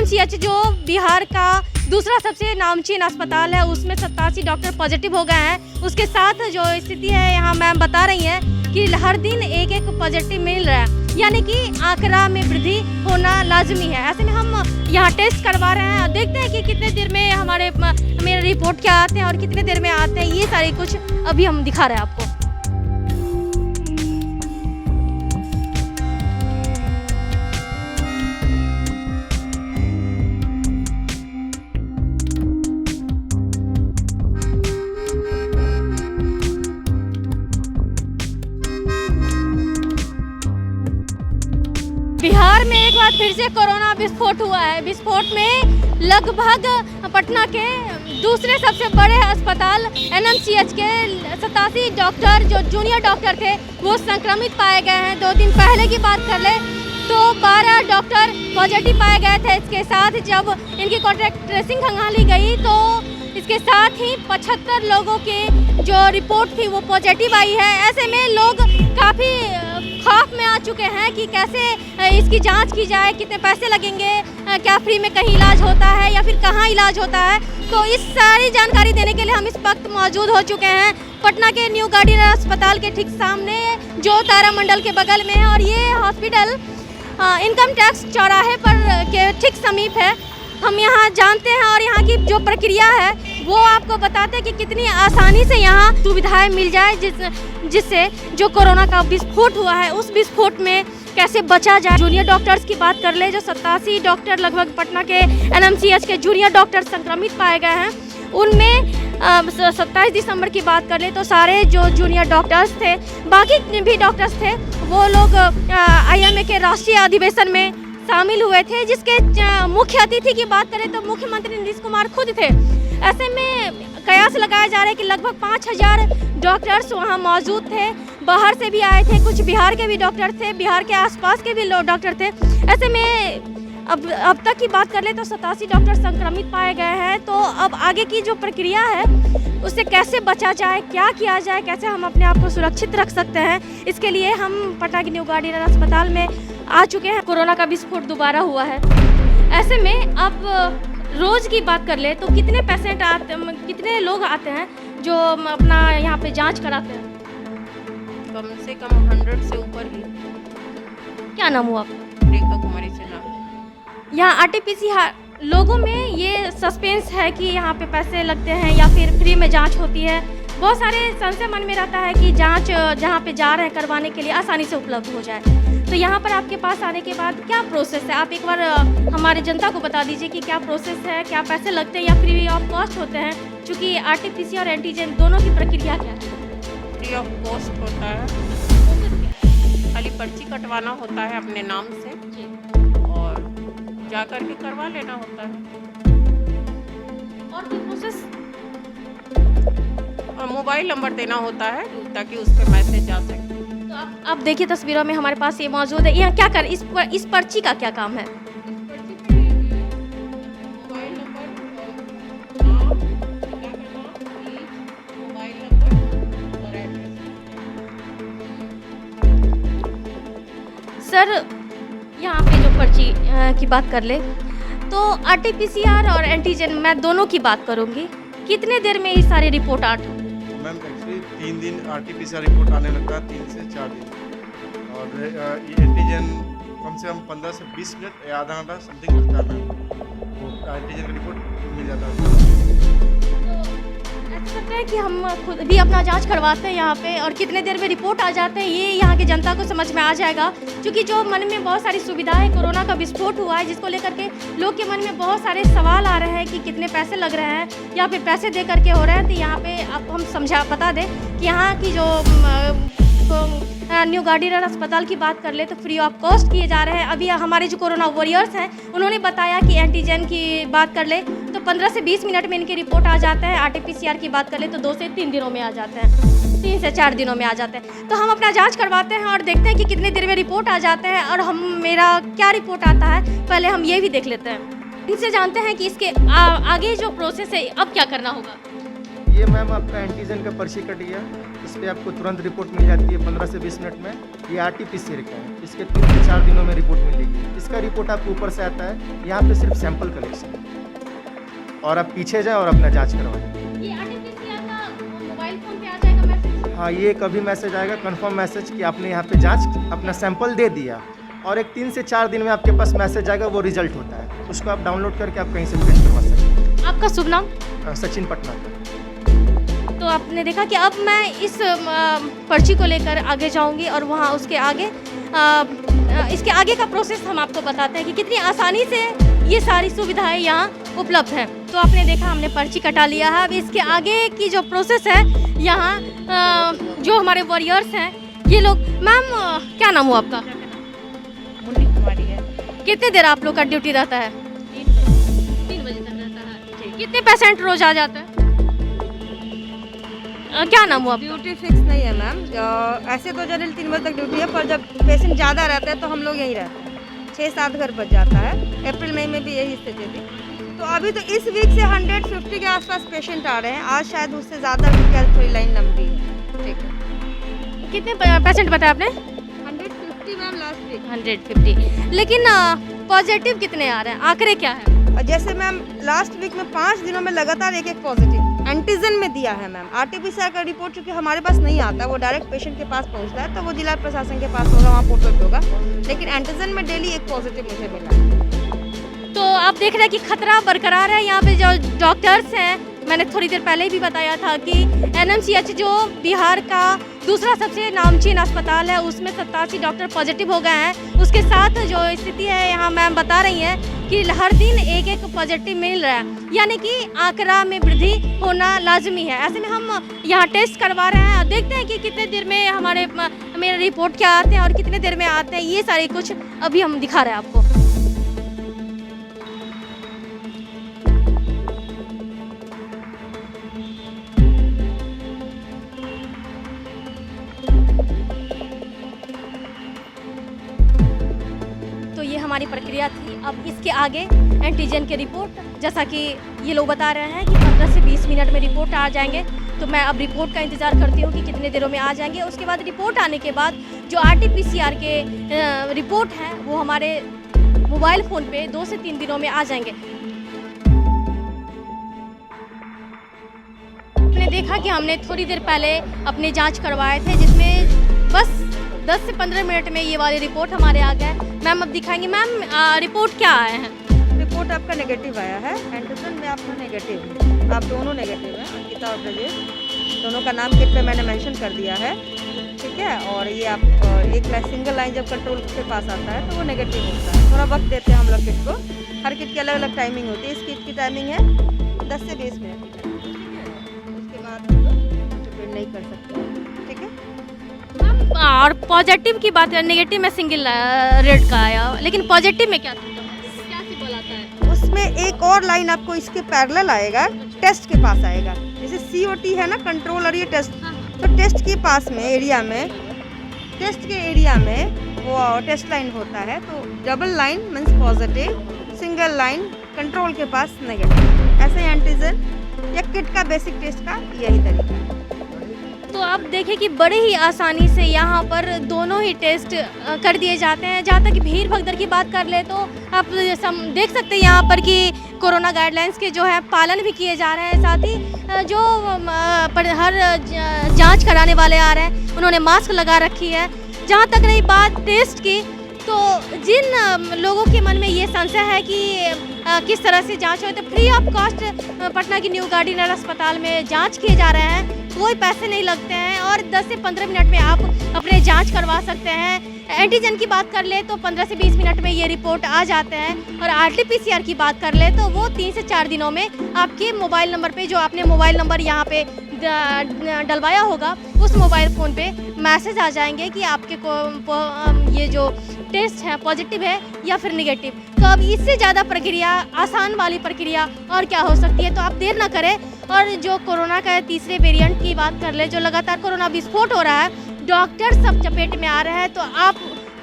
NMCH जो बिहार का दूसरा सबसे नामचीन अस्पताल है, उसमें 87 डॉक्टर पॉजिटिव हो गए हैं। उसके साथ जो स्थिति है यहाँ मैम बता रही हैं कि हर दिन एक एक पॉजिटिव मिल रहा है, यानी कि आंकड़ा में वृद्धि होना लाजमी है। ऐसे में हम यहाँ टेस्ट करवा रहे हैं, देखते हैं कि कितने देर में हमारे मेरे रिपोर्ट क्या आते हैं और कितने देर में आते हैं। ये सारी कुछ अभी हम दिखा रहे हैं आपको। बिहार में एक बार फिर से कोरोना विस्फोट हुआ है। विस्फोट में लगभग पटना के दूसरे सबसे बड़े अस्पताल एनएमसीएच के 87 डॉक्टर जो जूनियर डॉक्टर थे वो संक्रमित पाए गए हैं। 2 दिन पहले की बात कर ले तो 12 डॉक्टर पॉजिटिव पाए गए थे। इसके साथ जब इनकी कॉन्टैक्ट ट्रेसिंग खंगाली गई तो इसके साथ ही 75 लोगों की जो रिपोर्ट थी वो पॉजिटिव आई है। ऐसे में लोग काफ़ी खौफ में आ चुके हैं कि कैसे इसकी जांच की जाए, कितने पैसे लगेंगे, क्या फ्री में कहीं इलाज होता है या फिर कहाँ इलाज होता है। तो इस सारी जानकारी देने के लिए हम इस वक्त मौजूद हो चुके हैं पटना के न्यू गार्डियन अस्पताल के ठीक सामने, जो तारामंडल के बगल में है। और ये हॉस्पिटल इनकम टैक्स चौराहे पर के ठीक समीप है। हम यहाँ जानते हैं और यहाँ की जो प्रक्रिया है वो आपको बताते हैं कि कितनी आसानी से यहाँ सुविधाएं मिल जाए, जिससे जो कोरोना का विस्फोट हुआ है उस विस्फोट में कैसे बचा जाए। जूनियर डॉक्टर्स की बात कर ले, जो 87 डॉक्टर लगभग पटना के एनएमसीएच के जूनियर डॉक्टर संक्रमित पाए गए हैं, उनमें 27 दिसंबर की बात कर ले तो सारे जो जूनियर डॉक्टर्स थे, बाकी भी डॉक्टर्स थे, वो लोग आईएमए के राष्ट्रीय अधिवेशन में शामिल हुए थे, जिसके मुख्य अतिथि की बात करें तो मुख्यमंत्री नीतीश कुमार खुद थे। ऐसे में कयास लगाया जा रहा है कि लगभग 5000 डॉक्टर्स वहां मौजूद थे। बाहर से भी आए थे, कुछ बिहार के भी डॉक्टर थे, बिहार के आसपास के भी लोग डॉक्टर थे। ऐसे में अब तक की बात कर ले तो 87 डॉक्टर संक्रमित पाए गए हैं। तो अब आगे की जो प्रक्रिया है उससे कैसे बचा जाए, क्या किया जाए, कैसे हम अपने आप को सुरक्षित रख सकते हैं, इसके लिए हम पटना के न्यू गार्डियन अस्पताल में आ चुके हैं। कोरोना का विस्फोट दोबारा हुआ है। ऐसे में अब रोज़ की बात कर ले तो कितने पेशेंट आते, कितने लोग आते हैं जो अपना यहाँ पे जांच कराते हैं? कम से कम 100 से ऊपर ही। क्या नाम हुआ आपका? रेखा कुमारी सिन्हा। यहाँ आरटीपीसीआर लोगों में ये सस्पेंस है कि यहाँ पे पैसे लगते हैं या फिर फ्री में जांच होती है। बहुत सारे संशय मन में रहता है कि जांच जहाँ पे जा रहे हैं करवाने के लिए आसानी से उपलब्ध हो जाए। तो यहाँ पर आपके पास आने के बाद क्या प्रोसेस है, आप एक बार हमारे जनता को बता दीजिए कि क्या प्रोसेस है, क्या पैसे लगते हैं या फ्री ऑफ कॉस्ट होते हैं, क्योंकि आरटीपीसीआर और एंटीजन दोनों की प्रक्रिया क्या है? फ्री ऑफ कॉस्ट होता है, खाली पर्ची कटवाना होता है अपने नाम से और जा कर के करवा लेना होता है। और कोई प्रोसेस? और मोबाइल नंबर देना होता है ताकि उस पर मैसेज जा सके। तो आप देखिए तस्वीरों में हमारे पास ये मौजूद है। यहाँ क्या कर इस पर्ची का क्या काम है? मोबाइल नंबर, नाम, पिता का नाम, मोबाइल नंबर और एड्रेस। सर यहाँ पे जो पर्ची की बात कर ले तो आरटीपीसीआर और एंटीजन मैं दोनों की बात करूँगी, कितने देर में ये सारी रिपोर्ट मैम एक्चुअली 3 दिन आरटीपीसीआर रिपोर्ट आने लगता है, 3 से 4 दिन। और ये एंटीजन कम से कम 15 से 20 मिनट या आधा घंटा समथिंग लगता है मैम, वो एंटीजन का रिपोर्ट मिल जाता है। ऐसा करते हैं कि हम खुद भी अपना जांच करवाते हैं यहाँ पे और कितने देर में रिपोर्ट आ जाते हैं, ये यहाँ की जनता को समझ में आ जाएगा। क्योंकि जो मन में बहुत सारी सुविधाएं, कोरोना का विस्फोट हुआ है जिसको लेकर के लोग के मन में बहुत सारे सवाल आ रहे हैं कि कितने पैसे लग रहे हैं या फिर पैसे दे करके हो रहे हैं। तो यहाँ पे आप हम बता दें कि यहाँ की जो न्यू गार्डियन अस्पताल की बात कर ले तो फ्री ऑफ कॉस्ट किए जा रहे हैं। अभी हमारे जो कोरोना वॉरियर्स हैं उन्होंने बताया कि एंटीजन की बात कर ले तो 15 से 20 मिनट में इनकी रिपोर्ट आ जाता है। आरटीपीसीआर की बात कर ले तो 2 से 3 दिनों में आ जाते हैं, 3 से 4 दिनों में आ जाते हैं। तो हम अपना जांच करवाते हैं और देखते हैं कि कितने देर में रिपोर्ट आ जाते हैं और मेरा क्या रिपोर्ट आता है, पहले हम ये भी देख लेते हैं। इनसे जानते हैं कि इसके आगे जो प्रोसेस है अब क्या करना होगा। ये मैम आपका एंटीजन का पर्ची कट गया, इस पर आपको तुरंत रिपोर्ट मिल जाती है 15 से 20 मिनट में। ये RT-PCR का है, इसके 3 से 4 दिनों में रिपोर्ट मिलेगी। इसका रिपोर्ट आपको ऊपर से आता है, यहाँ पे सिर्फ सैंपल कलेक्शन है और आप पीछे जाएँ और अपना जाँच करवाएं। ये RT-PCR का मोबाइल फ़ोन पे आ जाएगा मैसेज? हाँ, ये कभी मैसेज आएगा कन्फर्म मैसेज कि आपने यहाँ पे जाँच अपना सैंपल दे दिया, और एक 3 से 4 दिन में आपके पास मैसेज आएगा, वो रिजल्ट होता है। उसको आप डाउनलोड करके आप कहीं से प्रिंट करवा सकते हैं। आपका शुभ नाम? सचिन पटना का। तो आपने देखा कि अब मैं इस पर्ची को लेकर आगे जाऊंगी और वहाँ उसके आगे इसके आगे का प्रोसेस हम आपको बताते हैं कि कितनी आसानी से ये सारी सुविधाएं यहाँ उपलब्ध है। तो आपने देखा हमने पर्ची कटा लिया है। अब इसके आगे की जो प्रोसेस है यहाँ जो हमारे वॉरियर्स हैं ये लोग। मैम क्या नाम हो आपका? मुन्नी कुमारी है। कितने देर आप लोग का ड्यूटी रहता है? 3 बजे तक रहता है। कितने पेशेंट रोज आ जाते हैं? क्या नाम हुआ आपका? ड्यूटी फिक्स नहीं है मैम, ऐसे तो जनरल 3 बजे तक ड्यूटी है, पर जब पेशेंट ज़्यादा रहते हैं तो हम लोग यहीं रहते हैं। 6-7 घर बच जाता है। अप्रैल मई में भी यही स्थिति थी। तो अभी तो इस वीक से 150 के आसपास पेशेंट आ रहे हैं। आज शायद उससे ज़्यादा, क्योंकि थोड़ी लाइन लंबी है। ठीक है। कितने पेशेंट बताया आपने? 150 मैम लास्ट वीक। 150। लेकिन पॉजिटिव कितने आ रहे हैं? आंकड़े क्या है? और जैसे मैम लास्ट वीक में 5 दिनों में लगातार एक पॉजिटिव एंटीजन में दिया है मैम। RT-PCR का रिपोर्ट चूँकि हमारे पास नहीं आता, वो डायरेक्ट पेशेंट के पास पहुंचता है, तो वो जिला प्रशासन के पास होगा, वहाँ पोर्टल पे होगा। लेकिन एंटीजन में डेली एक पॉजिटिव मुझे मिला है। तो आप देख रहे हैं कि खतरा बरकरार है। यहाँ पे जो डॉक्टर्स हैं, मैंने थोड़ी देर पहले भी बताया था कि NMCH जो बिहार का दूसरा सबसे नामचीन अस्पताल है, उसमें 87 डॉक्टर पॉजिटिव हो गए हैं। उसके साथ जो स्थिति है यहाँ मैम बता रही हैं कि हर दिन एक पॉजिटिव मिल रहा है, यानी कि आंकड़ा में वृद्धि होना लाजमी है। ऐसे में हम यहाँ टेस्ट करवा रहे हैं। देखते हैं कि कितने देर में मेरे रिपोर्ट क्या आते हैं और कितने देर में आते हैं। ये सारे कुछ अभी हम दिखा रहे हैं आपको। तो ये हमारी प्रक्रिया थी। अब इसके आगे एंटीजन की रिपोर्ट, जैसा कि ये लोग बता रहे हैं कि 15 से 20 मिनट में रिपोर्ट आ जाएंगे। तो मैं अब रिपोर्ट का इंतज़ार करती हूँ कि कितने देरों में आ जाएंगे। उसके बाद रिपोर्ट आने के बाद जो RT-PCR के रिपोर्ट हैं वो हमारे मोबाइल फ़ोन पे 2 से 3 दिनों में आ जाएंगे। आपने देखा कि हमने थोड़ी देर पहले अपने जाँच करवाए थे, जिसमें बस 10 से 15 मिनट में ये वाली रिपोर्ट हमारे आ गए। मैम अब दिखाएंगे। मैम रिपोर्ट क्या आए हैं? रिपोर्ट आपका नेगेटिव आया है। एंटीजन में आपका नेगेटिव है। आप दोनों नेगेटिव हैं, अंकिता और ब्रजेश। दोनों का नाम किट पे मैंने मेंशन कर दिया है। ठीक है। और ये आप एक सिंगल लाइन जब कंट्रोल के पास आता है तो वो नेगेटिव होता है। थोड़ा वक्त देते हैं हम लोग किट को। हर किट की अलग अलग टाइमिंग होती है। इस किट की टाइमिंग है 10 से 20 मिनट की। उसके बाद हम लोग ट्रीटमेंट नहीं कर सकते। ठीक है। और पॉजिटिव की बात है, नेगेटिव में सिंगल रेड का आया, लेकिन पॉजिटिव में क्या सिंबल आता है? उसमें एक और लाइन आपको इसके पैरेलल आएगा, टेस्ट के पास आएगा। जैसे COT है ना, कंट्रोल, और ये टेस्ट। तो टेस्ट के पास में एरिया में, टेस्ट के एरिया में वो टेस्ट लाइन होता है। तो double line means positive, single line control के पास नेगेटिव। ऐसे एंटीजन या किट का बेसिक टेस्ट का यही तरीका है। तो आप देखें कि बड़े ही आसानी से यहाँ पर दोनों ही टेस्ट कर दिए जाते हैं। जहाँ तक भीड़ भगदड़ की बात कर ले तो आप देख सकते हैं यहाँ पर कि कोरोना गाइडलाइंस के जो है पालन भी किए जा रहे हैं। साथ ही जो हर जांच कराने वाले आ रहे हैं उन्होंने मास्क लगा रखी है। जहाँ तक रही बात टेस्ट की, तो जिन लोगों के मन में ये संशय है कि किस तरह से जांच हो, तो फ्री ऑफ कॉस्ट पटना की न्यू गार्डिनर अस्पताल में जांच किए जा रहे हैं। कोई पैसे नहीं लगते हैं और 10 से 15 मिनट में आप अपने जांच करवा सकते हैं। एंटीजन की बात कर ले तो 15 से 20 मिनट में ये रिपोर्ट आ जाते हैं। और RT-PCR की बात कर ले तो वो 3 से 4 दिनों में आपके मोबाइल नंबर पे, जो आपने मोबाइल नंबर यहाँ पे डलवाया होगा, उस मोबाइल फ़ोन पे मैसेज आ जाएंगे कि आपके को ये जो टेस्ट है पॉजिटिव है या फिर नेगेटिव। तो अब इससे ज़्यादा प्रक्रिया, आसान वाली प्रक्रिया और क्या हो सकती है? तो आप देर ना करें। और जो कोरोना का तीसरे वेरिएंट की बात कर ले, जो लगातार कोरोना विस्फोट हो रहा है, डॉक्टर सब चपेट में आ रहे हैं, तो आप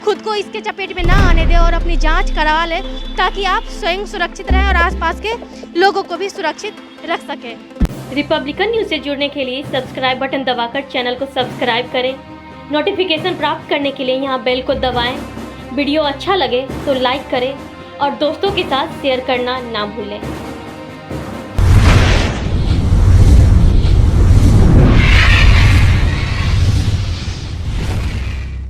खुद को इसके चपेट में ना आने दें और अपनी जांच करवा लें, ताकि आप स्वयं सुरक्षित रहें और आसपास के लोगों को भी सुरक्षित रख सकें। रिपब्लिकन न्यूज़ से जुड़ने के लिए सब्सक्राइब बटन दबाकर चैनल को सब्सक्राइब करें। नोटिफिकेशन प्राप्त करने के लिए यहाँ बेल को दबाएं। वीडियो अच्छा लगे तो लाइक करें और दोस्तों के साथ शेयर करना ना भूलें।